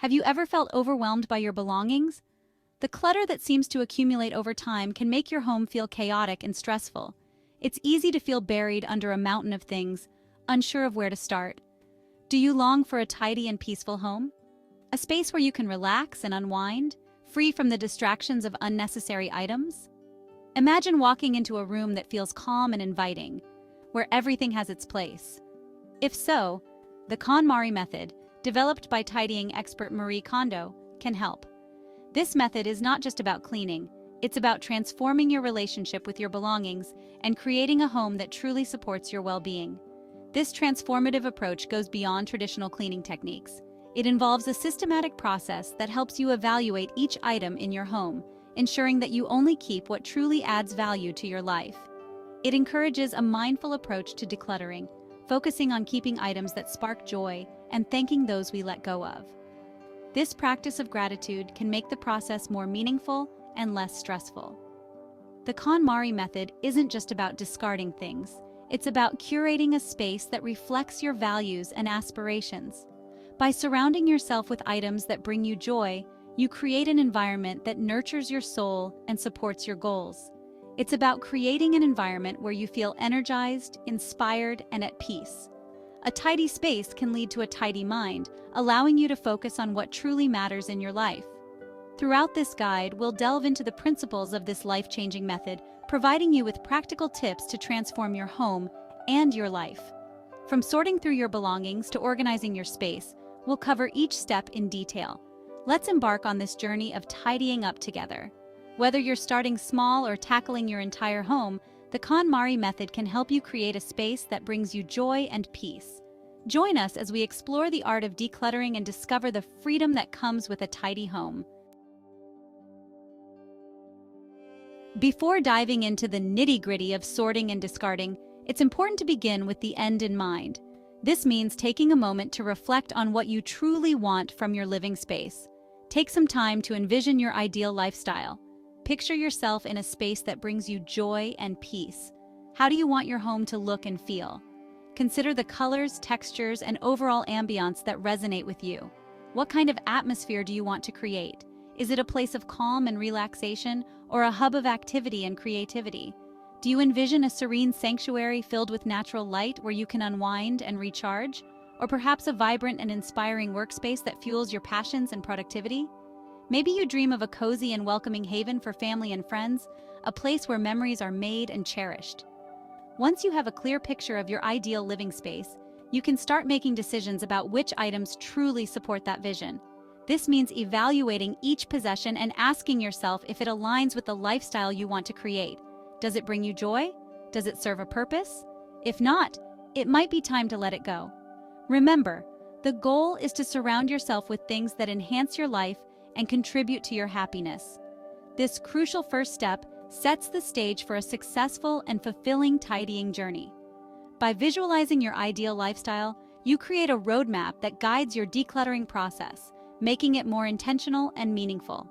Have you ever felt overwhelmed by your belongings? The clutter that seems to accumulate over time can make your home feel chaotic and stressful. It's easy to feel buried under a mountain of things, unsure of where to start. Do you long for a tidy and peaceful home? A space where you can relax and unwind, free from the distractions of unnecessary items? Imagine walking into a room that feels calm and inviting, where everything has its place. If so, the KonMari method, developed by tidying expert Marie Kondo, can help. This method is not just about cleaning, it's about transforming your relationship with your belongings and creating a home that truly supports your well-being. This transformative approach goes beyond traditional cleaning techniques. It involves a systematic process that helps you evaluate each item in your home, ensuring that you only keep what truly adds value to your life. It encourages a mindful approach to decluttering, focusing on keeping items that spark joy and thanking those we let go of. This practice of gratitude can make the process more meaningful and less stressful. The KonMari method isn't just about discarding things, it's about curating a space that reflects your values and aspirations. By surrounding yourself with items that bring you joy, you create an environment that nurtures your soul and supports your goals. It's about creating an environment where you feel energized, inspired, and at peace. A tidy space can lead to a tidy mind, allowing you to focus on what truly matters in your life. Throughout this guide, we'll delve into the principles of this life-changing method, providing you with practical tips to transform your home and your life. From sorting through your belongings to organizing your space, we'll cover each step in detail. Let's embark on this journey of tidying up together. Whether you're starting small or tackling your entire home, the KonMari method can help you create a space that brings you joy and peace. Join us as we explore the art of decluttering and discover the freedom that comes with a tidy home. Before diving into the nitty-gritty of sorting and discarding, it's important to begin with the end in mind. This means taking a moment to reflect on what you truly want from your living space. Take some time to envision your ideal lifestyle. Picture yourself in a space that brings you joy and peace. How do you want your home to look and feel? Consider the colors, textures, and overall ambiance that resonate with you. What kind of atmosphere do you want to create? Is it a place of calm and relaxation, or a hub of activity and creativity? Do you envision a serene sanctuary filled with natural light where you can unwind and recharge? Or perhaps a vibrant and inspiring workspace that fuels your passions and productivity? Maybe you dream of a cozy and welcoming haven for family and friends, a place where memories are made and cherished. Once you have a clear picture of your ideal living space, you can start making decisions about which items truly support that vision. This means evaluating each possession and asking yourself if it aligns with the lifestyle you want to create. Does it bring you joy? Does it serve a purpose? If not, it might be time to let it go. Remember, the goal is to surround yourself with things that enhance your life and contribute to your happiness. This crucial first step sets the stage for a successful and fulfilling tidying journey. By visualizing your ideal lifestyle, you create a roadmap that guides your decluttering process, making it more intentional and meaningful.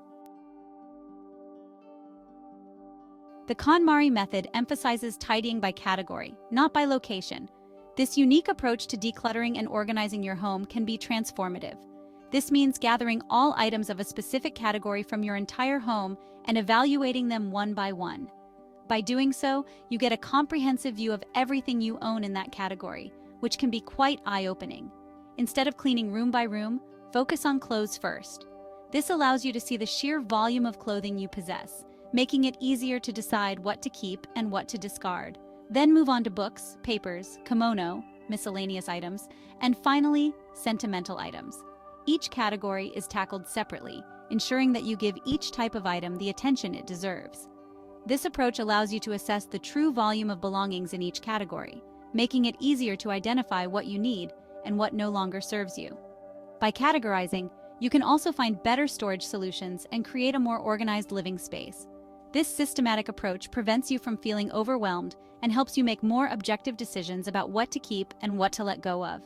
The KonMari method emphasizes tidying by category, not by location. This unique approach to decluttering and organizing your home can be transformative. This means gathering all items of a specific category from your entire home and evaluating them one by one. By doing so, you get a comprehensive view of everything you own in that category, which can be quite eye-opening. Instead of cleaning room by room, focus on clothes first. This allows you to see the sheer volume of clothing you possess, making it easier to decide what to keep and what to discard. Then move on to books, papers, kimono, miscellaneous items, and finally, sentimental items. Each category is tackled separately, ensuring that you give each type of item the attention it deserves. This approach allows you to assess the true volume of belongings in each category, making it easier to identify what you need and what no longer serves you. By categorizing, you can also find better storage solutions and create a more organized living space. This systematic approach prevents you from feeling overwhelmed and helps you make more objective decisions about what to keep and what to let go of.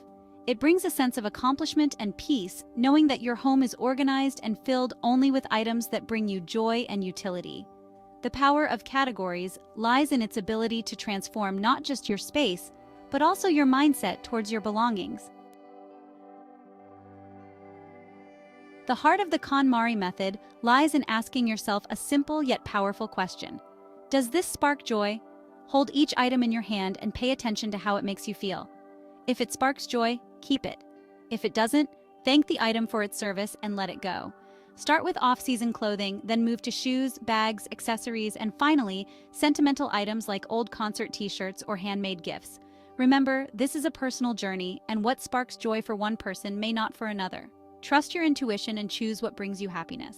It brings a sense of accomplishment and peace, knowing that your home is organized and filled only with items that bring you joy and utility. The power of categories lies in its ability to transform not just your space, but also your mindset towards your belongings. The heart of the KonMari method lies in asking yourself a simple yet powerful question. Does this spark joy? Hold each item in your hand and pay attention to how it makes you feel. If it sparks joy, keep it. If it doesn't, thank the item for its service and let it go. Start with off-season clothing, then move to shoes, bags, accessories, and finally, sentimental items like old concert t-shirts or handmade gifts. Remember, this is a personal journey, and what sparks joy for one person may not for another. Trust your intuition and choose what brings you happiness.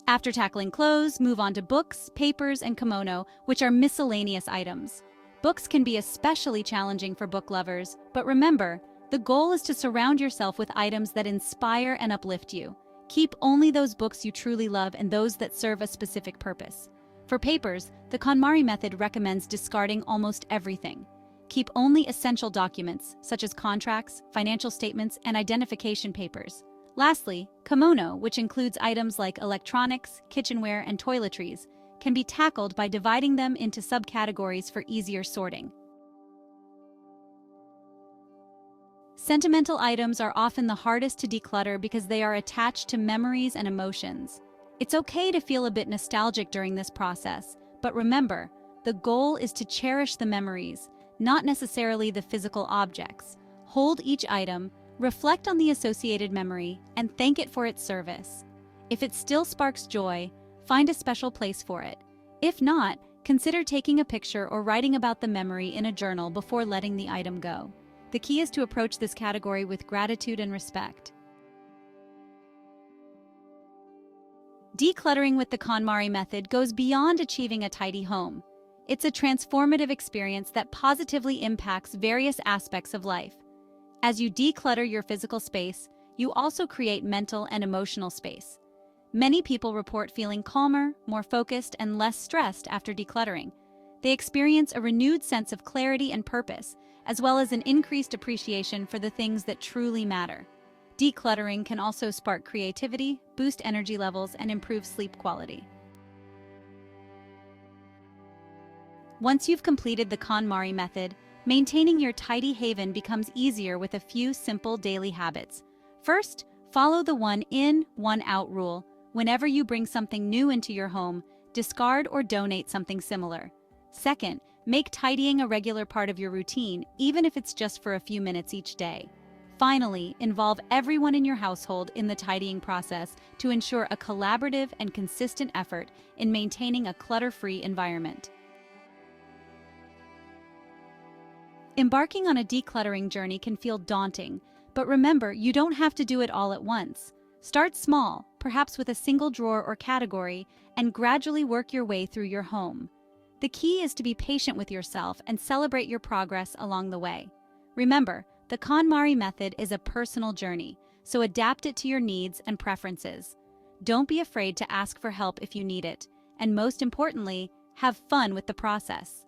After tackling clothes, move on to books, papers, and kimono, which are miscellaneous items. Books can be especially challenging for book lovers, but remember, the goal is to surround yourself with items that inspire and uplift you. Keep only those books you truly love and those that serve a specific purpose. For papers, the KonMari method recommends discarding almost everything. Keep only essential documents, such as contracts, financial statements, and identification papers. Lastly, kimono, which includes items like electronics, kitchenware, and toiletries, can be tackled by dividing them into subcategories for easier sorting. Sentimental items are often the hardest to declutter because they are attached to memories and emotions. It's okay to feel a bit nostalgic during this process, but remember, the goal is to cherish the memories, not necessarily the physical objects. Hold each item, reflect on the associated memory, and thank it for its service. If it still sparks joy, find a special place for it. If not, consider taking a picture or writing about the memory in a journal before letting the item go. The key is to approach this category with gratitude and respect. Decluttering with the KonMari method goes beyond achieving a tidy home. It's a transformative experience that positively impacts various aspects of life. As you declutter your physical space, you also create mental and emotional space. Many people report feeling calmer, more focused, and less stressed after decluttering. They experience a renewed sense of clarity and purpose, as well as an increased appreciation for the things that truly matter. Decluttering can also spark creativity, boost energy levels, and improve sleep quality. Once you've completed the KonMari method, maintaining your tidy haven becomes easier with a few simple daily habits. First, follow the one in, one out rule. Whenever you bring something new into your home, discard or donate something similar. Second, make tidying a regular part of your routine, even if it's just for a few minutes each day. Finally, involve everyone in your household in the tidying process to ensure a collaborative and consistent effort in maintaining a clutter-free environment. Embarking on a decluttering journey can feel daunting, but remember, you don't have to do it all at once. Start small, perhaps with a single drawer or category, and gradually work your way through your home. The key is to be patient with yourself and celebrate your progress along the way. Remember, the KonMari method is a personal journey, so adapt it to your needs and preferences. Don't be afraid to ask for help if you need it, and most importantly, have fun with the process.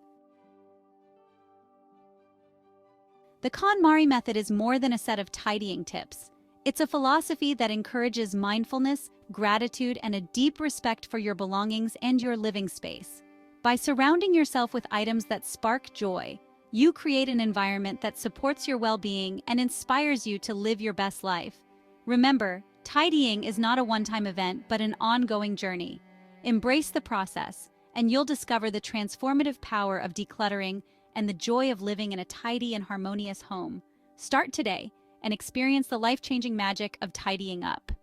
The KonMari method is more than a set of tidying tips. It's a philosophy that encourages mindfulness, gratitude, and a deep respect for your belongings and your living space. By surrounding yourself with items that spark joy, you create an environment that supports your well-being and inspires you to live your best life. Remember, tidying is not a one-time event, but an ongoing journey. Embrace the process, and you'll discover the transformative power of decluttering and the joy of living in a tidy and harmonious home. Start today and experience the life-changing magic of tidying up.